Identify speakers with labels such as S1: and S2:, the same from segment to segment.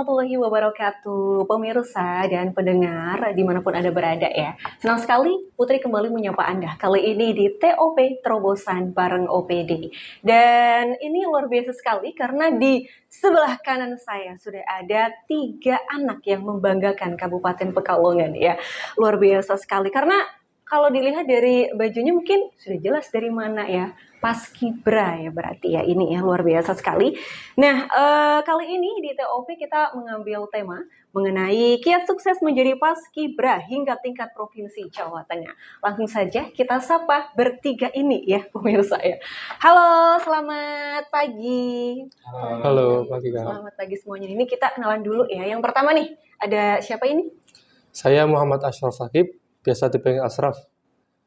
S1: warahmatullahi wabarakatuh, pemirsa dan pendengar dimanapun Anda berada ya. Senang sekali Putri kembali menyapa Anda, kali ini di TOP Terobosan bareng OPD. Dan ini luar biasa sekali karena di sebelah kanan saya sudah ada 3 anak yang membanggakan Kabupaten Pekalongan ya. Luar biasa sekali karena kalau dilihat dari bajunya mungkin sudah jelas dari mana ya. Paskibra ya berarti ya, ini ya luar biasa sekali. Nah, kali ini di TOP kita mengambil tema mengenai kiat sukses menjadi Paskibra hingga tingkat Provinsi Jawa Tengah. Langsung saja kita sapa bertiga ini ya pemirsa ya. Halo, selamat pagi.
S2: Halo, pagi Kak.
S1: Selamat pagi semuanya. Ini kita kenalan dulu ya. Yang pertama nih, ada siapa ini?
S2: Saya Muhammad Ashraf Sakib, biasa dipanggil Ashraf.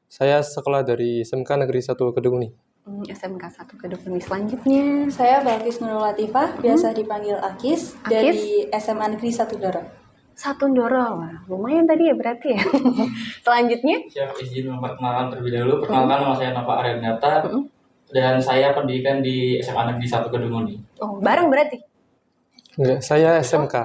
S2: Saya sekolah dari SMK Negeri 1 Kedunguni.
S1: SMK 1 Kedunguni. Selanjutnya
S3: Saya Balkis Nurul Latifah, biasa dipanggil Akis, dari SMA Negeri 1 Dorong.
S1: Wah, lumayan tadi ya berarti ya. Selanjutnya
S4: Siap, izin memperkenalkan terlebih dahulu. Perkenalkan, nama saya Nova Aryanata dan saya pendidikan di SMA Negeri 1 Kedunguni.
S1: Oh, bareng berarti?
S2: Enggak, saya SMK.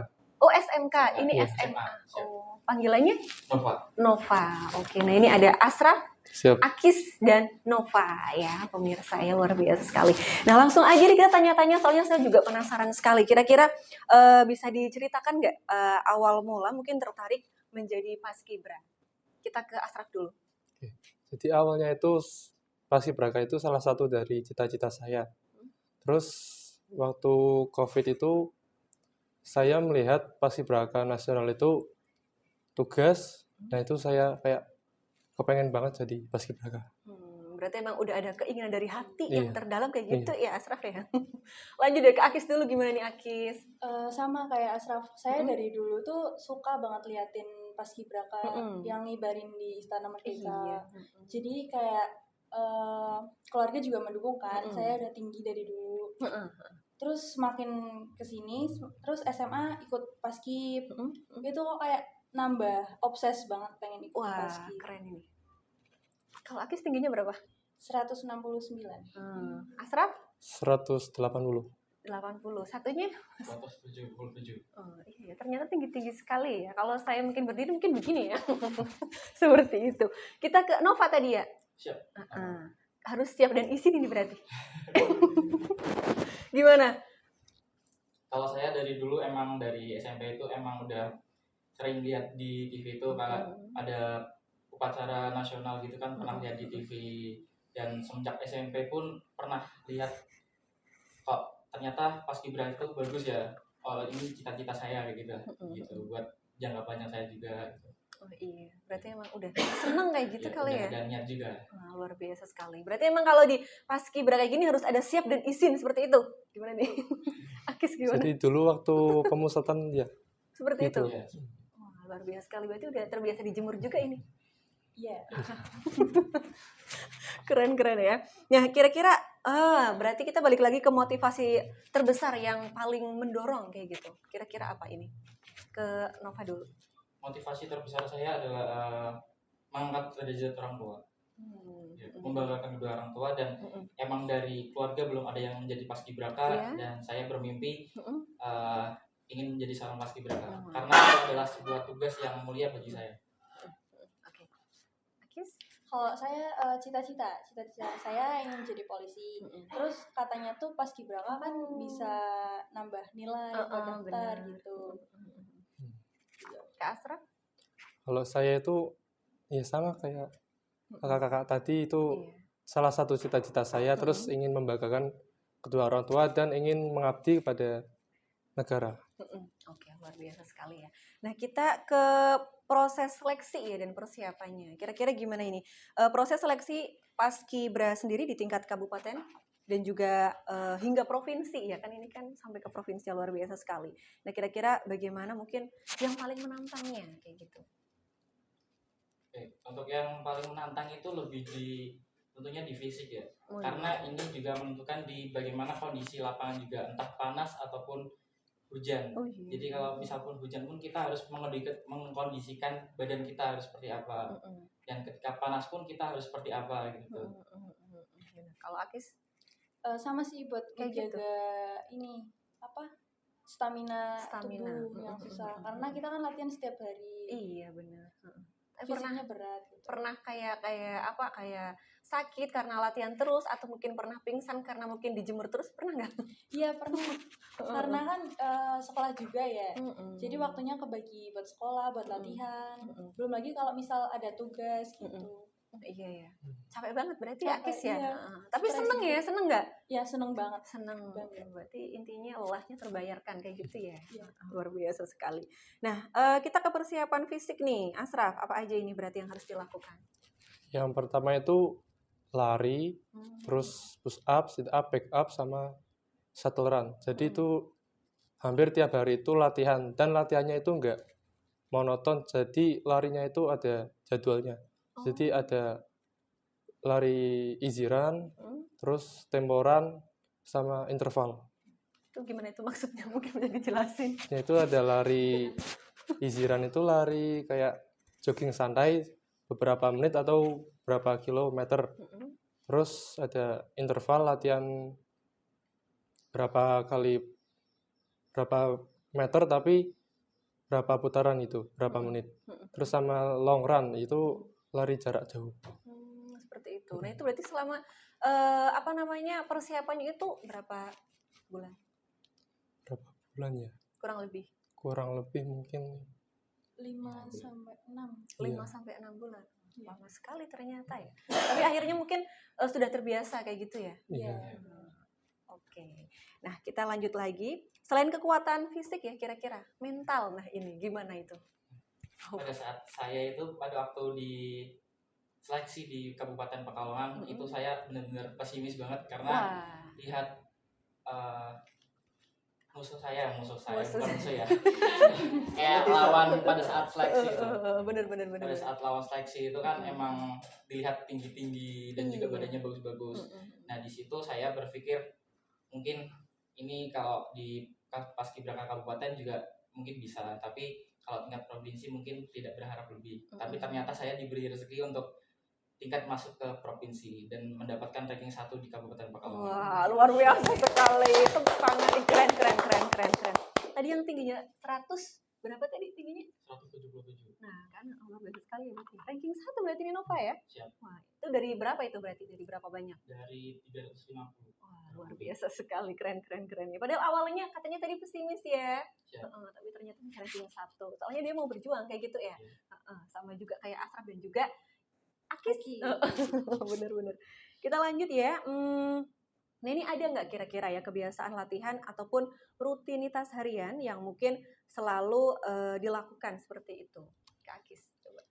S1: Oh, SMK. Ini
S2: Iya.
S1: SMA. Oh, panggilannya
S4: Nova.
S1: Nova. Oke, nah ini ada Ashraf,
S2: Siap.
S1: Akis, dan Nova ya, pemirsa ya, luar biasa sekali. Nah, langsung aja nih kita tanya-tanya, soalnya saya juga penasaran sekali. Kira-kira bisa diceritakan nggak awal mula mungkin tertarik menjadi Paskibra? Kita ke Ashraf dulu.
S2: Jadi awalnya itu Paskibraka itu salah satu dari cita-cita saya. Terus waktu COVID itu saya melihat Paskibraka nasional itu tugas, nah itu saya kayak kepengen banget jadi Paskibraka.
S1: Berarti emang udah ada keinginan dari hati
S2: Iya.
S1: yang terdalam kayak gitu ya Ashraf ya. Lanjut deh ke Akis dulu, gimana nih Akis?
S3: Sama kayak Ashraf, saya dari dulu tuh suka banget liatin Paskibraka yang ngibarin di Istana Merdeka. Jadi kayak keluarga juga mendukung kan, saya udah tinggi dari dulu. Terus makin kesini, terus SMA ikut Paskib, itu kok kayak nambah obses banget pengen ikut
S1: Wah,
S3: Paskib.
S1: keren ini. Kalau Akis tingginya berapa?
S3: 169.
S1: Ashraf?
S2: 180.
S1: 80. Satunya?
S4: 177.
S1: Oh, iya, ternyata tinggi-tinggi sekali ya. Kalau saya mungkin berdiri mungkin begini ya. Seperti itu. Kita ke Nova tadi ya?
S4: Siap.
S1: Harus siap dan izin ini berarti. Gimana?
S4: Kalau saya dari dulu emang dari SMP itu emang udah sering lihat di TV itu kalau ada upacara nasional gitu kan, pernah lihat di TV, dan semenjak SMP pun pernah lihat kok ternyata Paskibra itu bagus ya. Oh, ini cita-cita saya kayak gitu buat jangka panjang saya juga gitu.
S1: Oh iya, berarti emang udah seneng kayak gitu
S4: Ya,
S1: kali ya?
S4: dan niat juga.
S1: Nah, luar biasa sekali. Berarti emang kalau di Paskibra kayak gini harus ada siap dan izin seperti itu. Gimana nih? Akis gimana?
S2: Jadi dulu waktu pemusatan ya
S1: Seperti
S2: gitu.
S1: itu. Wah, luar biasa sekali. Berarti udah terbiasa dijemur juga ini.
S3: Iya.
S1: Keren-keren ya. Nah, kira-kira berarti kita balik lagi ke motivasi terbesar yang paling mendorong kayak gitu. Kira-kira apa ini? Ke Nova dulu.
S4: Motivasi terbesar saya adalah mengangkat derajat orang tua. Ya, membanggakan kedua orang tua, dan emang dari keluarga belum ada yang menjadi Paskibraka, dan saya bermimpi ingin menjadi seorang Paskibraka karena itu adalah sebuah tugas yang mulia bagi saya.
S1: Oke. Akis?
S3: Kalau saya cita-cita saya ingin jadi polisi. Terus katanya tuh Paskibraka kan bisa nambah nilai buat daftar gitu.
S1: Kak Ashraf?
S2: Kalau saya itu ya sama kayak kakak-kakak tadi itu salah satu cita-cita saya, terus ingin membanggakan kedua orang tua dan ingin mengabdi kepada negara.
S1: Oke, luar biasa sekali ya. Nah, kita ke proses seleksi ya dan persiapannya. Kira-kira gimana ini? Proses seleksi Paskibra sendiri di tingkat kabupaten dan juga hingga provinsi ya kan, ini kan sampai ke provinsi, luar biasa sekali. Nah, kira-kira bagaimana mungkin yang paling menantangnya kayak gitu?
S4: Oke, untuk yang paling menantang itu lebih tentunya di fisik ya. Karena ini juga menentukan di bagaimana kondisi lapangan juga, entah panas ataupun hujan. Jadi kalau misal pun hujan pun kita harus mengkondisikan badan kita harus seperti apa. Dan ketika panas pun kita harus seperti apa gitu.
S1: Kalau Akis?
S3: Sama sih buat
S1: kayak
S3: menjaga
S1: gitu.
S3: Ini apa? stamina
S1: Stamina.
S3: tubuh yang susah karena kita kan latihan setiap hari.
S1: Iya benar.
S3: Fisiknya berat gitu.
S1: Pernah kayak sakit karena latihan terus, atau mungkin pernah pingsan karena mungkin dijemur terus, pernah nggak?
S3: Iya pernah. Karena kan sekolah juga ya. Jadi waktunya kebagi buat sekolah, buat latihan. Belum lagi kalau misal ada tugas gitu.
S1: Iya ya. Capek banget berarti ya, Akis ya.
S3: Iya.
S1: Tapi seneng ya, seneng nggak?
S3: Ya seneng banget.
S1: Seneng.
S3: Banget.
S1: Berarti intinya lelahnya terbayarkan kayak gitu ya.
S3: Iya.
S1: Luar biasa sekali. Nah, kita ke persiapan fisik nih, Asraf. Apa aja ini berarti yang harus dilakukan?
S2: Yang pertama itu lari, terus push up, sit up, back up, sama shuttle run. Jadi itu hampir tiap hari itu latihan, dan latihannya itu enggak monoton, jadi larinya itu ada jadwalnya. Jadi ada lari easy run, terus tempo run, sama interval.
S1: Itu gimana itu maksudnya? Mungkin bisa dijelasin.
S2: Ya, itu ada lari easy run, itu lari kayak jogging santai beberapa menit atau berapa kilometer. Terus ada interval latihan berapa meter tapi berapa putaran itu, berapa menit. Terus sama long run itu lari jarak jauh.
S1: Seperti itu. Nah, itu berarti selama persiapannya itu berapa bulan?
S2: Berapa bulan ya? Kurang lebih mungkin
S3: 5 sampai 6.
S1: 5 sampai 6 bulan. Lama sekali ternyata ya. Tapi akhirnya mungkin sudah terbiasa kayak gitu ya.
S3: Iya.
S1: Oke. Nah, kita lanjut lagi. Selain kekuatan fisik ya, kira-kira mental. Nah, ini gimana itu?
S4: Pada saat saya itu pada waktu di seleksi di Kabupaten Pekalongan itu saya benar-benar pesimis banget karena lihat musuh saya bukan musuh ya. Kayak lawan pada saat seleksi itu.
S1: Bener.
S4: Pada saat lawan seleksi itu kan emang dilihat tinggi-tinggi dan juga badannya bagus-bagus. Nah, di situ saya berpikir mungkin ini kalau di Paskibraka Kabupaten juga mungkin bisa, tapi kalau tingkat provinsi mungkin tidak berharap lebih. Tapi ternyata saya diberi rezeki untuk tingkat masuk ke provinsi dan mendapatkan ranking 1 di Kabupaten Pekalongan.
S1: Wah, luar biasa sekali. Itu sangat keren. Tadi yang tingginya 100, berapa tadi tingginya?
S4: 177.
S1: Nah, kan luar biasa sekali ya berarti. Ranking 1 berarti ini Nova ya?
S4: Siap.
S1: Wah, itu dari berapa itu berarti? Dari berapa banyak?
S4: Dari 350.
S1: Wah, luar biasa sekali. Keren ya. Padahal awalnya katanya tadi pesimis ya. Tapi ternyata ranking 1. Soalnya dia mau berjuang kayak gitu ya. Sama juga kayak Asraf dan juga Akis. Bener. Kita lanjut ya. Nah, ini ada nggak kira-kira ya kebiasaan latihan ataupun rutinitas harian yang mungkin selalu dilakukan seperti itu? Kak Akis, coba.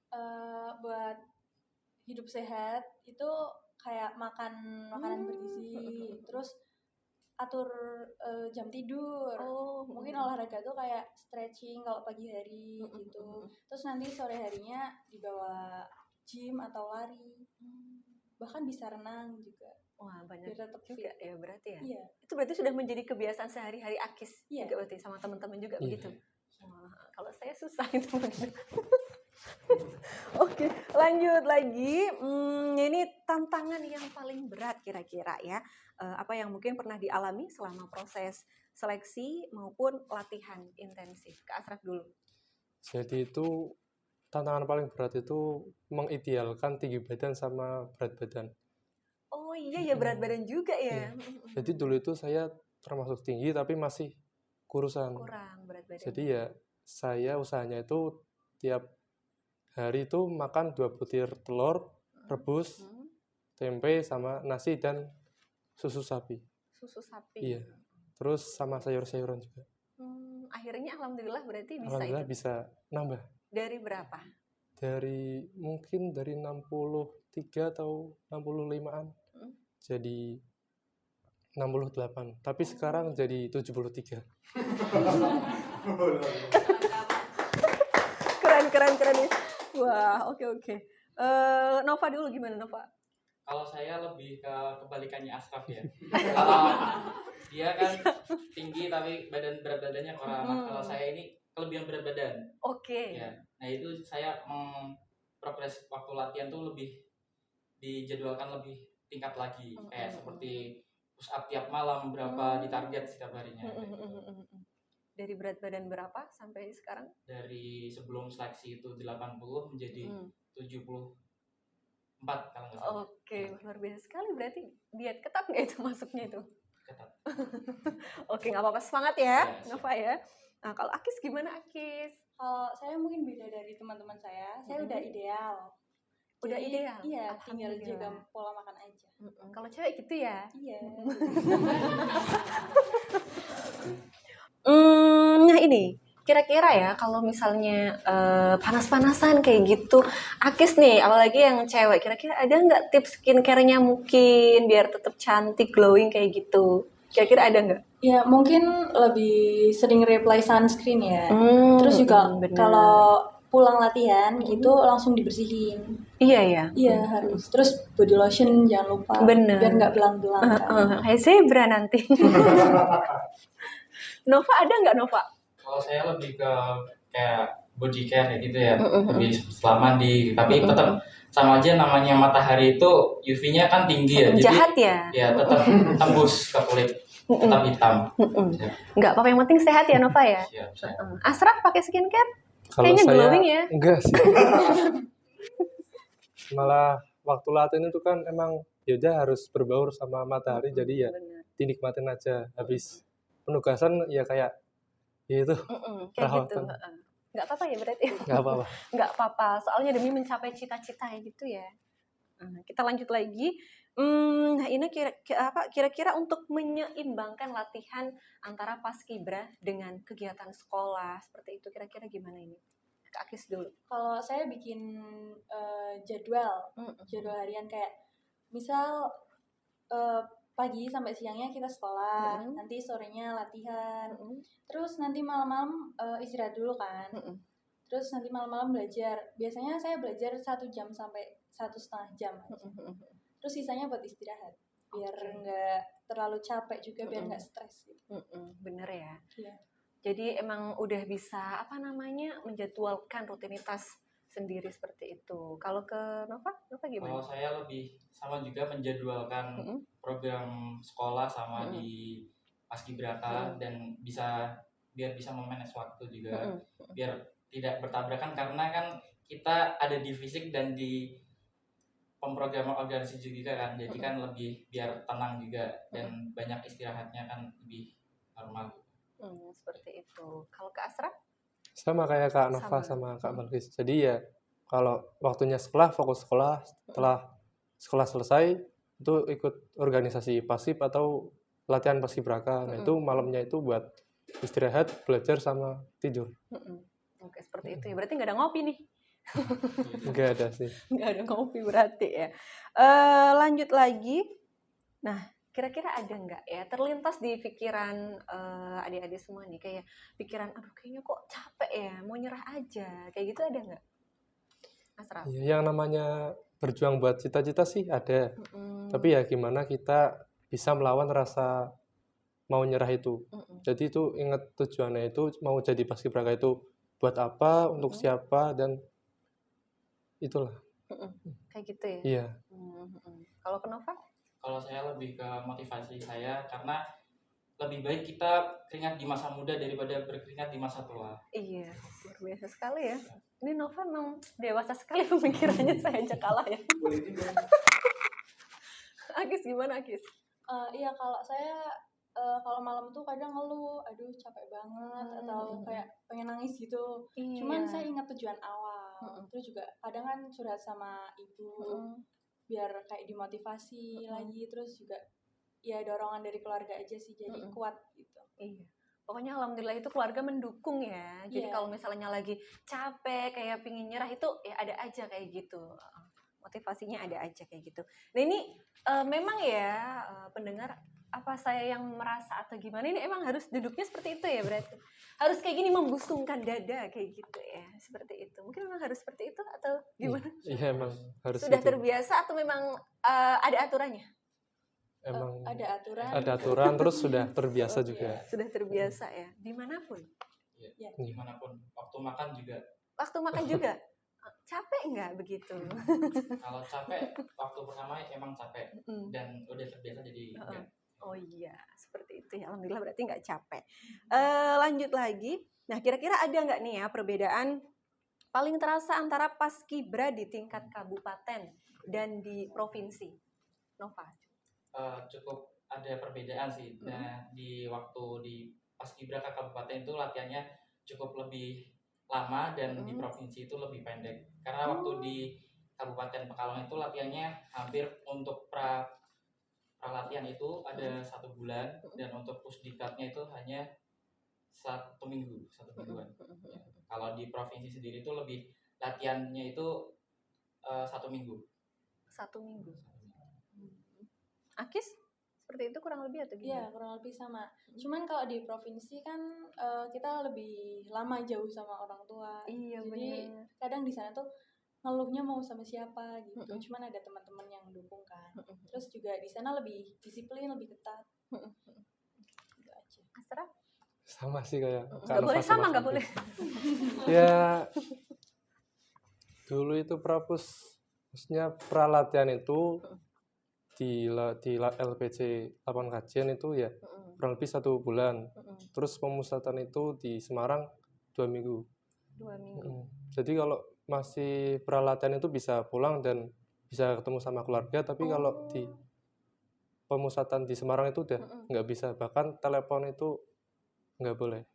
S3: Buat hidup sehat itu kayak makanan bergizi, terus atur jam tidur. Mungkin olahraga tuh kayak stretching kalau pagi hari gitu. Terus nanti sore harinya dibawa gym atau lari. Bahkan bisa renang juga.
S1: Wah, banyak juga ya berarti ya.
S3: Iya.
S1: Itu berarti sudah menjadi kebiasaan sehari-hari Akis.
S3: Iya.
S1: Juga berarti sama teman-teman juga
S2: Iya.
S1: begitu. Wah, kalau saya susah itu. Oke, lanjut lagi. Ini tantangan yang paling berat kira-kira ya. Apa yang mungkin pernah dialami selama proses seleksi maupun latihan intensif? Kak Asraf dulu.
S2: Jadi itu tantangan paling berat itu mengidealkan tinggi badan sama berat badan.
S1: Oh iya ya, berat badan juga ya.
S2: Jadi dulu itu saya termasuk tinggi tapi masih kurang
S1: berat badan.
S2: Jadi ya saya usahanya itu tiap hari itu makan 2 butir telur rebus, tempe sama nasi dan susu sapi. Iya. Terus sama sayur-sayuran juga.
S1: Akhirnya alhamdulillah berarti bisa
S2: Alhamdulillah bisa nambah.
S1: Dari berapa?
S2: Mungkin dari 63 atau 65-an. Jadi 68. Tapi sekarang jadi 73.
S1: Keren. Wah, oke. Nova dulu, gimana Nova?
S4: Kalau saya lebih ke kebalikannya Asraf ya. Kalau dia kan tinggi tapi berat badannya kurang. Kalau saya ini kelebihan berat badan.
S1: Oke.
S4: Ya. Nah, itu saya progres waktu latihan tuh lebih dijadwalkan lebih tingkat lagi. Kayak seperti push up tiap malam berapa ditarget setiap harinya.
S1: Dari berat badan berapa sampai sekarang?
S4: Dari sebelum seleksi itu 80 menjadi 74 kalau nggak salah.
S1: Oke, luar biasa sekali. Berarti diet ketat nggak itu masuknya itu?
S4: Ketat.
S1: Oke, nggak apa-apa, semangat ya,
S4: Ya,
S1: Nova ya. Nah, kalau Akis gimana Akis?
S3: Kalau saya mungkin beda dari teman-teman saya udah ideal.
S1: Udah
S3: Jadi,
S1: ideal?
S3: Iya, tinggal
S1: Alhamdulillah.
S3: jaga pola makan aja.
S1: Kalau cewek gitu ya?
S3: Iya.
S1: Nah ini, kira-kira ya kalau misalnya panas-panasan kayak gitu, Akis nih, apalagi yang cewek, kira-kira ada nggak tips skincare-nya mungkin biar tetap cantik, glowing kayak gitu? Kira-kira ada nggak?
S3: Ya, mungkin lebih sering reply sunscreen ya. Terus juga
S1: bener.
S3: kalau pulang latihan gitu langsung dibersihin.
S1: Iya ya.
S3: Iya, harus. Terus body lotion jangan lupa.
S1: Bener.
S3: Biar nggak belang-belang kan.
S1: Kayak zebra nanti. Nova ada nggak Nova?
S4: Kalau saya lebih ke kayak body care kayak gitu ya, lebih setelah mandi, tapi tetap sama aja namanya matahari itu UV-nya kan tinggi ya, jadi
S1: Jahat ya?
S4: Ya tetap tembus ke kulit, tetap hitam.
S1: Nggak apa-apa, yang penting sehat ya Nova ya.
S4: Siap.
S1: Asraf pakai skincare?
S2: Kalau
S1: Kayaknya
S2: saya
S1: glowing ya?
S2: enggak sih. Malah waktu latihan itu kan emang yaudah harus berbaur sama matahari, jadi ya
S1: Bener.
S2: dinikmatin aja. Habis penugasan ya kayak ya itu
S1: Kayak gitu.
S2: perawatan.
S1: Nggak apa-apa ya berarti?
S2: Nggak apa-apa.
S1: Nggak apa-apa, soalnya demi mencapai cita-cita gitu ya. Kita lanjut lagi. Nah ini kira-kira untuk menyeimbangkan latihan antara paskibra dengan kegiatan sekolah seperti itu, kira-kira gimana ini? Kak Akis dulu.
S3: Kalau saya bikin jadwal harian kayak misal pagi sampai siangnya kita sekolah, nanti sorenya latihan, terus nanti malam-malam istirahat dulu kan, terus nanti malam-malam belajar. Biasanya saya belajar 1 jam sampai 1,5 jam aja. Terus sisanya buat istirahat, biar nggak terlalu capek juga, biar nggak stres gitu.
S1: Bener ya.
S3: Iya.
S1: Jadi emang udah bisa menjadwalkan rutinitas sendiri seperti itu. Kalau ke Nova gimana?
S4: Kalau saya lebih sama juga menjadwalkan program sekolah sama di paskibraka dan biar bisa memanage waktu juga, biar tidak bertabrakan karena kan kita ada di fisik dan di pemrograman organisasi juga kan, jadi kan lebih biar tenang juga dan banyak istirahatnya kan lebih normal.
S1: Seperti itu. Kalau ke Asraf?
S2: Sama kayak Kak Nova sama Kak Balkis. Jadi ya kalau waktunya sekolah, fokus sekolah. Setelah sekolah selesai itu ikut organisasi pasif atau latihan paskibraka. Nah itu malamnya itu buat istirahat, belajar sama tidur.
S1: Oke, seperti itu ya. Berarti nggak ada ngopi nih?
S2: Nggak ada sih.
S1: Nggak ada ngopi berarti ya. Lanjut lagi. Nah, kira-kira ada nggak ya terlintas di pikiran adik-adik semua nih, kayak pikiran, aduh kayaknya kok capek ya, mau nyerah aja, kayak gitu ada nggak? Asraf?
S2: Ya, yang namanya berjuang buat cita-cita sih ada. Tapi ya gimana kita bisa melawan rasa mau nyerah itu. Jadi itu ingat tujuannya itu mau jadi paskibraka itu buat apa, untuk siapa, dan itulah.
S1: Kayak gitu ya?
S2: Iya.
S1: Kalau ke Nova?
S4: Kalau saya lebih ke motivasi saya, karena lebih baik kita keringat di masa muda daripada berkeringat di masa tua.
S1: Iya, luar biasa sekali ya. Ini Nova memang dewasa sekali pemikirannya, saya aja kalah ya. Akis gimana Akis?
S3: Iya, kalau saya kalau malam tuh kadang ngeluh, aduh capek banget atau kayak pengen nangis gitu. Cuman saya ingat tujuan awal. Terus juga kadang kan curhat sama ibu, biar kayak dimotivasi lagi. Terus juga ya dorongan dari keluarga aja sih, jadi kuat gitu.
S1: Iya. Pokoknya alhamdulillah itu keluarga mendukung ya. Jadi kalau misalnya lagi capek kayak pingin nyerah itu ya ada aja kayak gitu. Motivasinya ada aja kayak gitu. Nah ini memang ya pendengar, apa saya yang merasa atau gimana, ini emang harus duduknya seperti itu ya berarti. Harus kayak gini, membusungkan dada kayak gitu ya. Seperti itu. Mungkin memang harus seperti itu atau gimana?
S2: Iya emang harus.
S1: Sudah
S2: gitu.
S1: Terbiasa atau memang ada aturannya?
S2: Emang
S3: ada aturan.
S2: Ada aturan terus sudah terbiasa juga.
S1: Sudah terbiasa ya. Dimanapun.
S4: Ya, dimanapun. Waktu makan juga.
S1: Waktu makan juga. Capek nggak begitu?
S4: Kalau capek waktu pertama emang capek dan udah terbiasa jadi enggak.
S1: Oh iya, seperti itu ya. Alhamdulillah berarti nggak capek. Lanjut lagi. Nah, kira-kira ada nggak nih ya perbedaan paling terasa antara Paskibra di tingkat kabupaten dan di provinsi? Nova.
S4: Cukup ada perbedaan sih. Nah, di waktu di Paskibraka kabupaten itu latihannya cukup lebih lama dan di provinsi itu lebih pendek. Karena waktu di Kabupaten Pekalongan itu latihannya hampir untuk pralatihan itu ada 1 bulan dan untuk pusdiklatnya itu hanya 1 minggu, 1 mingguan. Ya. Kalau di provinsi sendiri itu lebih latihannya itu 1 minggu.
S1: 1 minggu. Akis? Seperti itu kurang lebih atau
S3: Iya,
S1: gimana?
S3: kurang lebih sama. Cuman kalau di provinsi kan kita lebih lama jauh sama orang tua.
S1: Iya,
S3: Jadi
S1: benar.
S3: kadang di sana tuh ngeluhnya mau sama siapa gitu. Cuman ada teman-teman yang mendukung kan. Terus juga di sana lebih disiplin, lebih ketat. Gitu aja.
S1: Asra?
S2: Sama sih kayak
S1: Nggak boleh sama, nggak boleh.
S2: Ya dulu itu maksudnya pralatihan itu di LPC lapangan kajian itu ya kurang lebih 1 bulan. Terus pemusatan itu di Semarang 2 minggu.
S1: 2 minggu.
S2: Jadi kalau masih pralatihan itu bisa pulang dan bisa ketemu sama keluarga, tapi kalau di pemusatan di Semarang itu udah nggak bisa, bahkan telepon itu nggak boleh.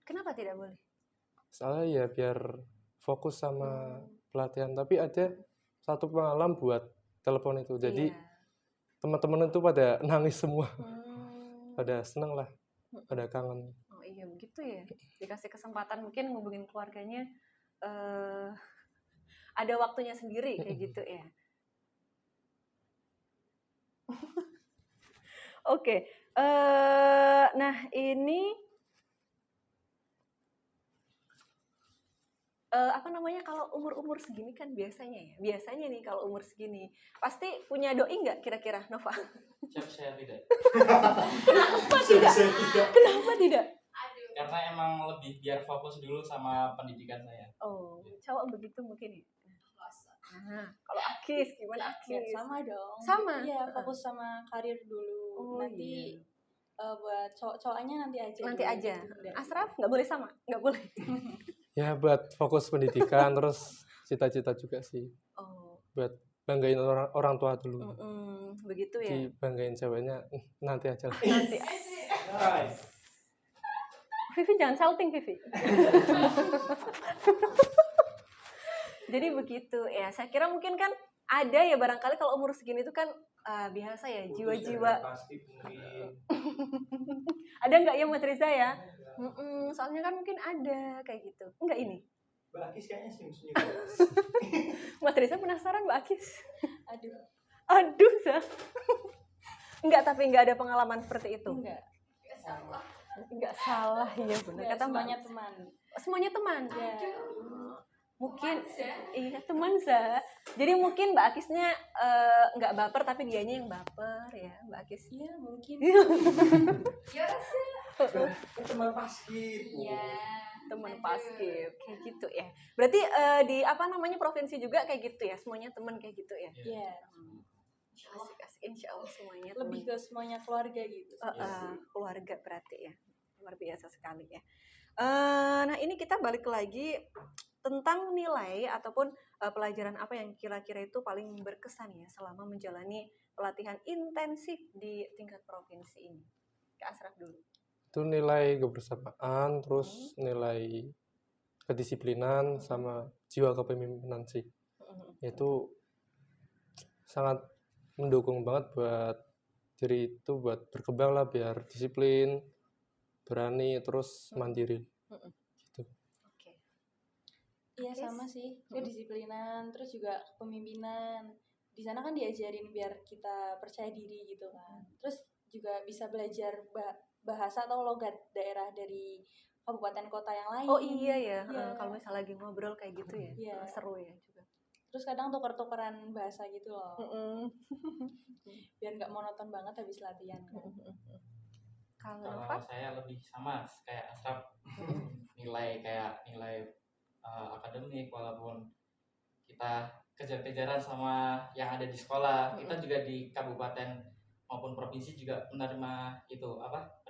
S1: Kenapa tidak boleh?
S2: Soalnya ya biar fokus sama pelatihan, tapi ada satu pengalaman buat telepon itu, jadi teman-teman itu pada nangis semua, pada seneng lah, pada kangen.
S1: Oh iya begitu ya, dikasih kesempatan mungkin ngubungin keluarganya, ada waktunya sendiri kayak gitu ya. Oke, nah ini apa namanya, kalau umur-umur segini kan biasanya nih kalau umur segini pasti punya doi nggak kira-kira, Nova?
S4: Saya tidak.
S1: Kenapa tidak? Kenapa tidak?
S4: Karena emang lebih biar fokus dulu sama pendidikan saya.
S1: Oh, cowok begitu mungkin ya. Nah, kalau Akis gimana
S3: Ya,
S1: Akis?
S3: sama dong.
S1: Sama?
S3: Iya, fokus sama karir dulu.
S1: Oh,
S3: nanti
S1: iya.
S3: Buat cowok-cowoknya nanti aja.
S1: Nanti
S3: dulu.
S1: aja.
S3: Udah.
S1: Asraf nggak boleh sama? Nggak boleh.
S2: Ya buat fokus pendidikan, terus cita-cita juga sih.
S1: Oh.
S2: Buat banggain orang tua dulu.
S1: Begitu ya.
S2: Dibanggain ceweknya nanti aja lah.
S1: Nanti. Vivi jangan shouting Vivi. Jadi begitu ya. Saya kira mungkin kan ada ya barangkali kalau umur segini itu kan biasa ya jiwa-jiwa. Ada nggak ya Mas Riza ya? Soalnya kan mungkin ada kayak gitu. Enggak ini.
S5: Mbak Akis kayaknya senyum-senyum.
S1: Mas Riza penasaran Mbak Akis?
S3: Aduh,
S1: Sah. Enggak, tapi enggak ada pengalaman seperti itu. Enggak salah ya benar. Kata
S3: semuanya teman.
S1: Semuanya teman.
S3: Ya.
S1: Mungkin iya teman Sa. Jadi mungkin Mbak Akisnya nggak baper tapi dianya yang baper ya Mbak Akis.
S3: Iya mungkin.
S5: Teman paskib.
S3: Iya.
S1: Teman paskib kayak gitu ya. Berarti di apa namanya provinsi juga kayak gitu ya. Semuanya teman kayak gitu ya.
S3: Iya.
S1: Asik-asik insya Allah semuanya.
S3: Lebih ke semuanya keluarga gitu.
S1: Keluarga berarti ya. Luar biasa sekali ya. Nah ini kita balik lagi tentang nilai ataupun pelajaran apa yang kira-kira itu paling berkesan ya selama menjalani pelatihan intensif di tingkat provinsi ini. Ke Asraf dulu.
S2: Itu nilai kebersamaan, terus nilai kedisiplinan sama jiwa kepemimpinan sih. Itu sangat mendukung banget buat diri itu buat berkembang lah, biar disiplin, berani, terus mandiri.
S3: Iya sama sih, kedisiplinan, terus juga kepemimpinan. Di sana kan diajarin biar kita percaya diri gitu kan. Terus juga bisa belajar bahasa atau logat daerah dari kabupaten kota yang lain.
S1: Oh iya ya, kalau misalnya lagi ngobrol kayak gitu ya, seru ya juga.
S3: Terus kadang tuker-tukeran bahasa gitu loh. Biar nggak monoton banget habis latihan kan.
S4: Kalau saya lebih sama kayak Asraf. nilai akademik, walaupun kita kejar-kejaran sama yang ada di sekolah, kita juga di kabupaten maupun provinsi juga menerima itu apa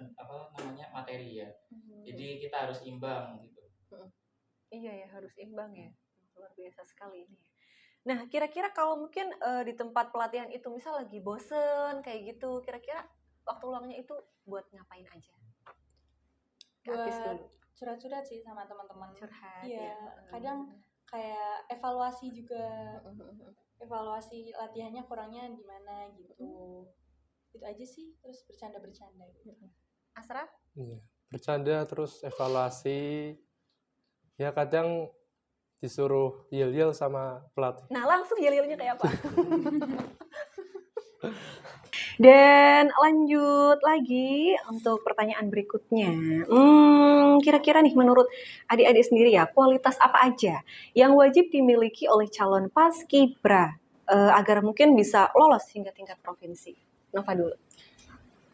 S4: namanya materi ya. Jadi kita harus imbang gitu.
S1: Iya ya, harus imbang ya. Luar biasa sekali ini. Nah, kira-kira kalau mungkin di tempat pelatihan itu misal lagi bosen kayak gitu, kira-kira waktu luangnya itu buat ngapain aja?
S3: Buat curhat-curhat sih sama teman-teman.
S1: Curhat.
S3: Iya,
S1: Ya.
S3: kadang kayak evaluasi juga. Evaluasi latihannya kurangnya di mana gitu. Itu aja sih, terus bercanda-bercanda gitu.
S1: Asraf?
S2: Iya, bercanda terus evaluasi. Ya kadang disuruh yel-yel sama pelatih.
S1: Nah, langsung yel-yelnya kayak apa? Dan lanjut lagi untuk pertanyaan berikutnya. Kira-kira nih menurut adik-adik sendiri ya, kualitas apa aja yang wajib dimiliki oleh calon paskibra agar mungkin bisa lolos hingga tingkat provinsi? Nova dulu.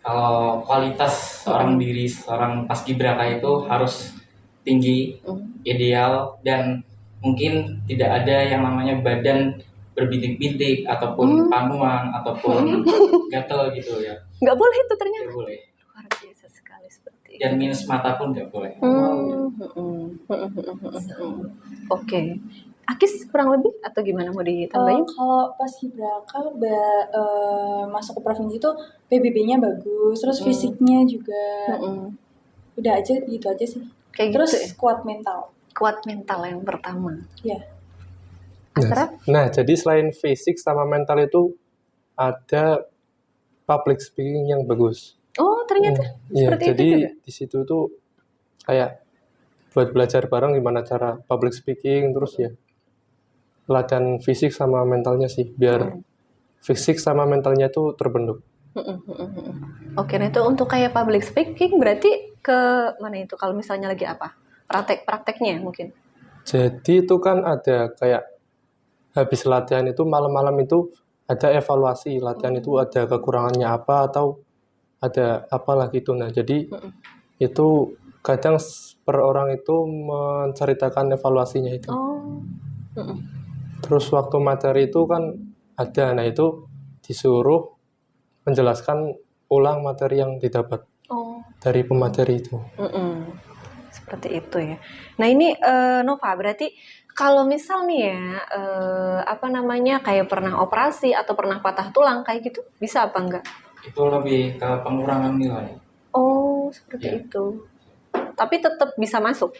S4: Kalau kualitas seorang paskibraka itu harus tinggi, ideal, dan mungkin tidak ada yang namanya badan berbintik-bintik ataupun panuan ataupun gatel gitu ya.
S1: Nggak boleh itu ternyata.
S4: Nggak boleh.
S1: Luar biasa sekali seperti itu.
S4: Dan minus mata pun nggak boleh.
S1: Oke. Akis kurang lebih atau gimana mau ditambahin?
S3: Kalau paskibraka masuk ke provinsi itu PBB-nya bagus, terus fisiknya juga udah aja gitu aja sih.
S1: Kayak
S3: terus
S1: gitu ya?
S3: kuat mental.
S1: Kuat mental yang pertama.
S3: Iya.
S2: Nah, jadi selain fisik sama mental itu ada public speaking yang bagus.
S1: Oh, ternyata seperti
S2: jadi
S1: itu juga.
S2: Di situ tuh kayak buat belajar bareng gimana cara public speaking, terus ya latihan fisik sama mentalnya sih, biar fisik sama mentalnya itu terbentuk.
S1: Oke, nah itu untuk kayak public speaking berarti ke mana itu? Kalau misalnya lagi apa? Prakteknya mungkin.
S2: Jadi itu kan ada kayak habis latihan itu malam-malam itu ada evaluasi latihan itu ada kekurangannya apa atau ada apalah gitu. Nah, jadi itu kadang per orang itu menceritakan evaluasinya itu. Terus waktu materi itu kan ada, nah itu disuruh menjelaskan ulang materi yang didapat dari pemateri itu.
S1: Seperti itu ya. Nah ini Nova, berarti kalau misal nih ya, kayak pernah operasi atau pernah patah tulang kayak gitu, bisa apa enggak?
S4: Itu lebih ke pengurangan nilai.
S1: Oh, seperti itu. Tapi tetap bisa masuk?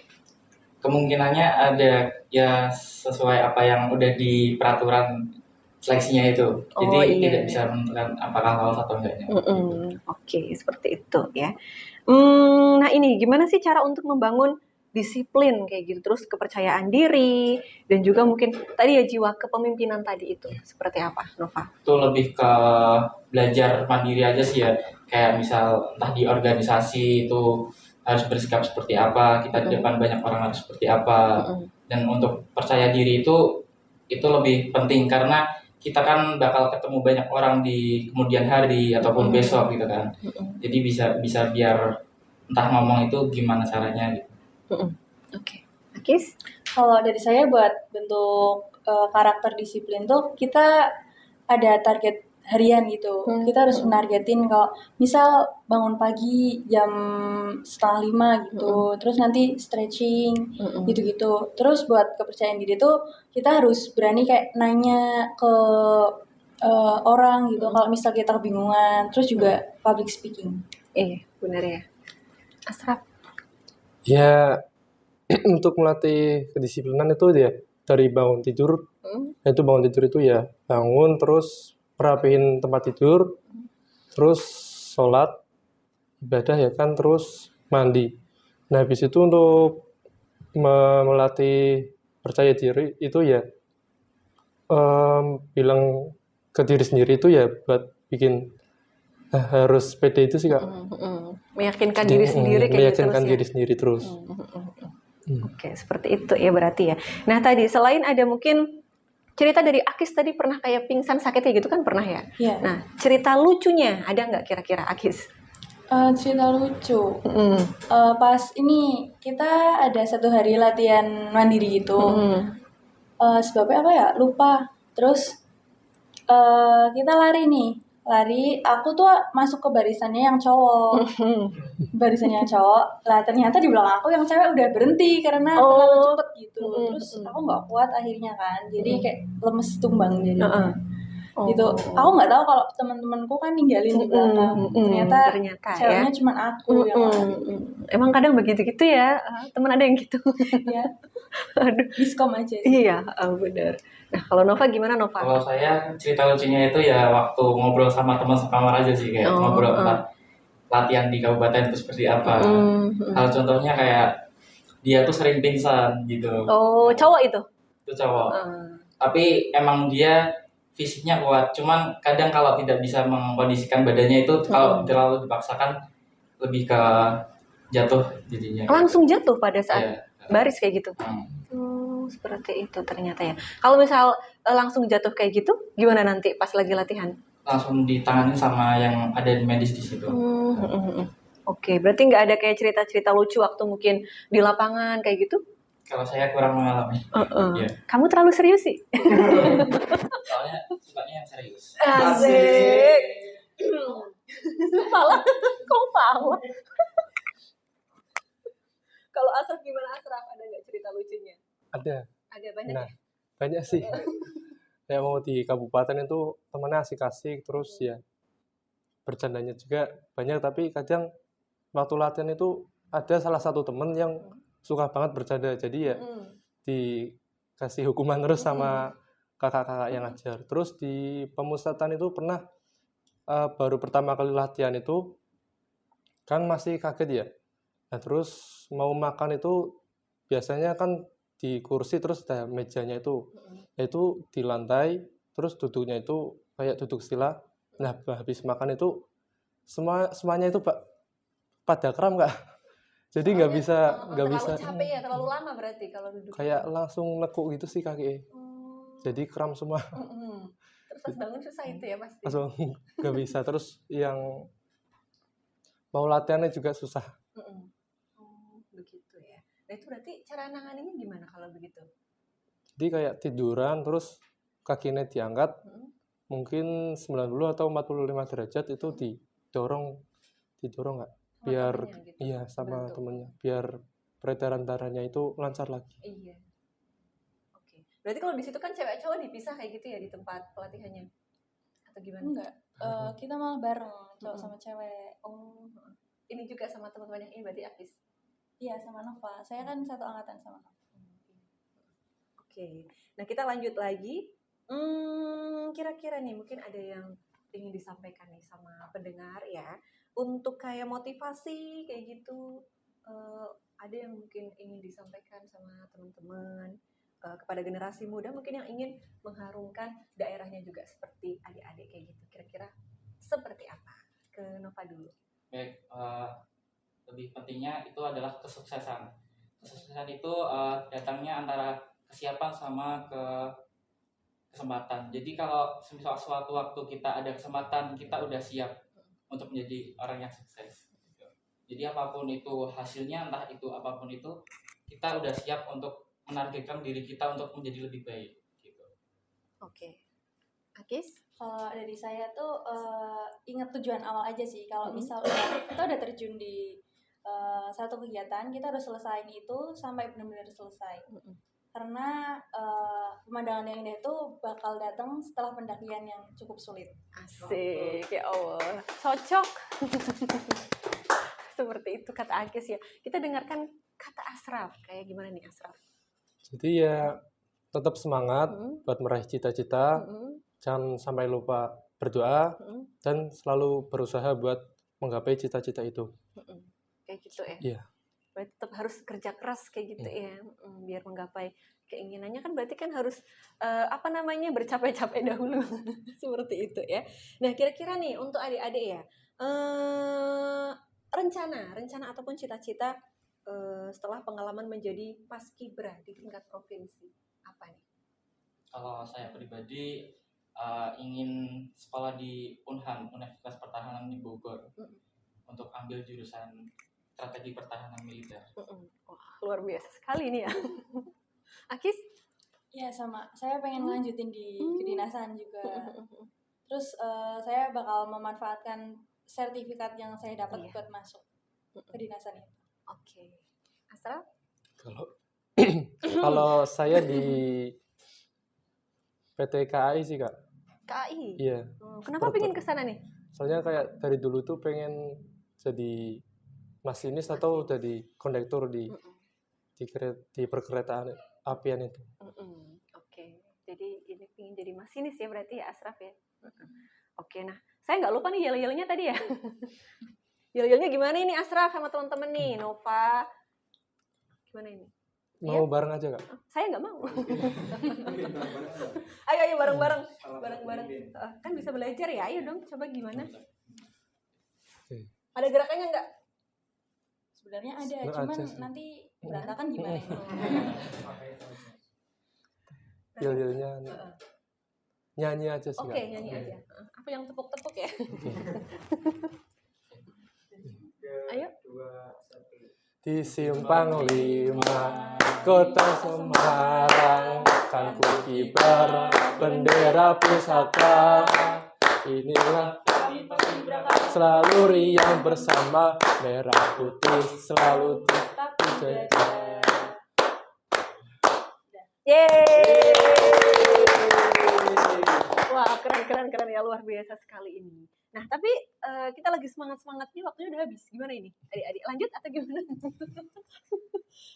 S4: Kemungkinannya ada ya sesuai apa yang udah di peraturan seleksinya itu. Jadi tidak bisa menentukan apakah lolos atau enggaknya.
S1: Oke, seperti itu ya. Nah ini gimana sih cara untuk membangun disiplin kayak gitu, terus kepercayaan diri dan juga mungkin tadi ya jiwa kepemimpinan tadi itu seperti apa, Nova?
S4: Itu lebih ke belajar mandiri aja sih ya, kayak misal entah di organisasi itu harus bersikap seperti apa, kita di depan banyak orang harus seperti apa, dan untuk percaya diri itu lebih penting karena kita kan bakal ketemu banyak orang di kemudian hari ataupun besok gitu kan, jadi bisa biar entah ngomong itu gimana caranya gitu.
S1: Oke. Akis?
S3: Kalau dari saya buat bentuk karakter disiplin tuh kita ada target harian gitu. Kita harus menargetin kalau misal bangun pagi jam 4:30 gitu, terus nanti stretching gitu-gitu. Terus buat kepercayaan diri tuh kita harus berani kayak nanya ke orang gitu kalau misal kita kebingungan. Terus juga public speaking.
S1: Benar ya. Asraf?
S2: Ya, untuk melatih kedisiplinan itu ya dari bangun tidur. Itu bangun tidur itu ya bangun terus merapihin tempat tidur, terus sholat ibadah ya kan, terus mandi. Nah habis itu untuk melatih percaya diri itu ya bilang ke diri sendiri itu ya buat bikin harus pede itu sih Kak.
S1: Meyakinkan diri sendiri kayak
S2: meyakinkan
S1: gitu
S2: diri sendiri terus.
S1: Oke, seperti itu ya berarti ya. Nah tadi selain ada mungkin cerita dari Akis tadi pernah kayak pingsan sakitnya gitu kan pernah ya?
S3: Iya.
S1: Nah cerita lucunya ada nggak kira-kira Akis?
S3: Cerita lucu. Pas ini kita ada 1 hari latihan mandiri gitu. Sebabnya apa ya? Lupa. Terus kita lari nih. lari, aku tuh masuk ke barisannya yang cowok. Barisannya yang cowok. Lah ternyata di belakang aku yang cewek udah berhenti karena terlalu cepet gitu. Terus aku nggak kuat akhirnya kan. Jadi kayak lemes tumbang jadinya. Gitu. Aku nggak tahu kalau teman-temanku kan ninggalin di belakang. Ternyata ceweknya
S1: ya.
S3: cuma aku yang lari.
S1: Emang kadang begitu-gitu ya. Teman ada yang gitu.
S3: Ya.
S1: Aduh.
S3: Diskom aja sih.
S1: Iya, benar. Nah, kalau Nova gimana, Nova?
S4: Kalau saya cerita lucunya itu ya waktu ngobrol sama teman sekamar aja sih, kayak ngobrol tentang latihan di kabupaten itu seperti apa. Hal contohnya kayak dia tuh sering pingsan gitu.
S1: Oh, cowok itu?
S4: Itu cowok. Tapi emang dia fisiknya kuat, cuman kadang kalau tidak bisa mengkondisikan badannya itu kalau terlalu dipaksakan lebih ke jatuh jadinya.
S1: Langsung jatuh pada saat baris kayak gitu? Seperti itu ternyata ya. Kalau misal langsung jatuh kayak gitu, gimana nanti pas lagi latihan?
S4: Langsung ditangani sama yang ada di medis di situ.
S1: Oke, berarti nggak ada kayak cerita-cerita lucu waktu mungkin di lapangan kayak gitu?
S4: Kalau saya kurang mengalami.
S1: Yeah. Kamu terlalu serius sih.
S4: Soalnya sukanya yang serius.
S1: Asik. Pala, kok pala? Kalau Asraf gimana, Asraf? Ada nggak cerita lucunya?
S2: Ada
S1: banyak.
S2: Nah, banyak sih. Kayak mau di kabupaten itu temannya asik-asik, terus ya bercandanya juga banyak, tapi kadang waktu latihan itu ada salah satu temen yang suka banget bercanda, jadi ya dikasih hukuman terus sama kakak-kakak yang ngajar. Terus di pemusatan itu pernah baru pertama kali latihan itu kan masih kaget ya. Nah, terus mau makan itu biasanya kan di kursi, terus ada mejanya itu, yaitu di lantai, terus duduknya itu kayak duduk sila. Nah, habis makan itu semuanya itu pada kram Kak. Jadi nggak bisa
S1: terlalu capek ya, terlalu lama berarti kalau duduk.
S2: Kayak langsung nekuk gitu sih kaki. Jadi kram semua.
S1: Terus pas bangun susah itu ya pasti.
S2: Langsung nggak bisa. Terus yang mau latihannya juga susah.
S1: Begitu ya. Nah itu berarti cara nanganinnya gimana kalau begitu?
S2: Jadi kayak tiduran, terus kakinya diangkat, mungkin 90 atau 45 derajat itu didorong nggak? Biar gitu, iya sama temennya, biar peredaran darahnya itu lancar lagi.
S1: Iya. Oke. Berarti kalau di situ kan cewek cowok dipisah kayak gitu ya di tempat pelatihannya? Atau gimana?
S3: Enggak. Kita malah bareng cowok sama cewek.
S1: Ini juga sama teman-teman yang ini berarti Apis?
S3: Iya, sama Nova. Saya kan satu angkatan sama Nova.
S1: Oke. Nah, kita lanjut lagi. Kira-kira nih mungkin ada yang ingin disampaikan nih sama pendengar ya. Untuk kayak motivasi kayak gitu. Ada yang mungkin ingin disampaikan sama teman-teman kepada generasi muda mungkin yang ingin mengharumkan daerahnya juga seperti adik-adik kayak gitu. Kira-kira seperti apa? Ke Nova dulu.
S4: Baik, lebih pentingnya itu adalah kesuksesan. Kesuksesan itu datangnya antara kesiapan sama kesempatan. Jadi kalau semisal suatu waktu kita ada kesempatan, kita udah siap untuk menjadi orang yang sukses. Jadi apapun itu hasilnya, entah itu apapun itu, kita udah siap untuk menargetkan diri kita untuk menjadi lebih baik. Gitu.
S1: Oke. Akis?
S3: Kalau dari saya tuh ingat tujuan awal aja sih. Kalau misal kita udah terjun di satu kegiatan, kita harus selesaiin itu sampai benar-benar selesai. Karena pemandangan yang indah itu bakal datang setelah pendakian yang cukup sulit.
S1: Asik, ya Allah. Cocok. Seperti itu kata Akis ya. Kita dengarkan kata Asraf. Kayak gimana nih Asraf?
S2: Jadi ya tetap semangat buat meraih cita-cita. Jangan sampai lupa berdoa dan selalu berusaha buat menggapai cita-cita itu.
S1: Kayak gitu ya?
S2: Iya.
S1: Berarti tetap harus kerja keras kayak gitu ya, biar menggapai keinginannya kan berarti kan harus bercapek-capek dahulu. Seperti itu ya. Nah kira-kira nih untuk adik-adik ya, rencana ataupun cita-cita setelah pengalaman menjadi paskibra di tingkat provinsi apa nih?
S4: Kalau saya pribadi ingin sekolah di Unhan, Universitas Pertahanan di Bogor, untuk ambil jurusan strategi pertahanan militer.
S1: Wah, luar biasa sekali ini ya. Akis?
S3: Ya sama, saya pengen lanjutin di kedinasan juga. Terus saya bakal memanfaatkan sertifikat yang saya dapat
S1: Iya.
S3: buat masuk kedinasan itu.
S1: Oke. Asraf?
S2: Kalau kalau saya di PT KAI sih Kak.
S1: KAI?
S2: Iya.
S1: Kenapa pengen ke sana nih?
S2: Soalnya kayak dari dulu tuh pengen jadi masinis atau jadi kondektur di perkeretaan apian itu.
S1: Oke. Jadi ini pengen jadi masinis ya berarti ya Asraf ya? Oke, nah saya nggak lupa nih yel-yelnya tadi ya. Yel-yelnya gimana ini Asraf sama teman-teman nih, Nova? Gimana ini?
S2: Mau bareng aja Kak?
S1: Saya nggak mau. Ayo bareng-bareng. Bareng-bareng. Kan bisa belajar ya, ayo dong coba gimana? Ada gerakannya nggak?
S3: Sebenarnya ada,
S2: Nggak
S3: cuman
S2: ada sih.
S3: nanti berantakan gimana ini?
S2: Yel-yelnya nyanyi aja sih
S1: Oke,
S2: Kak.
S1: nyanyi aja. Apa yang tepuk-tepuk ya? Ayo.
S5: 3, 2, 1.
S2: Di Simpang 5 Kota Semarang kan ku kibar bendera pusaka. Inilah selalu riang bersama, merah putih selalu tetap dijaga.
S1: Yeay. Wah, keren ya, luar biasa sekali ini. Nah, tapi kita lagi semangat-semangatnya, waktunya udah habis. Gimana ini? Adik-adik lanjut atau gimana?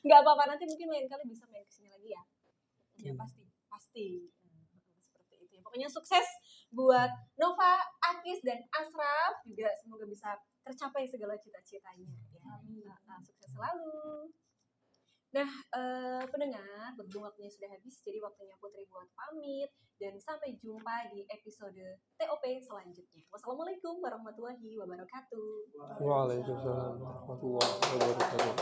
S1: Nggak apa-apa, nanti mungkin lain kali bisa main kesini lagi ya. Ya pasti. Seperti itu ya. Pokoknya sukses buat Nova, Akis, dan Asraf. Juga semoga bisa tercapai segala cita-citanya. Ya. Sukses selalu. Nah, pendengar, berhubung waktunya sudah habis, jadi waktunya Putri buat pamit. Dan sampai jumpa di episode TOP selanjutnya. Wassalamualaikum warahmatullahi wabarakatuh.
S2: Waalaikumsalam warahmatullahi wabarakatuh.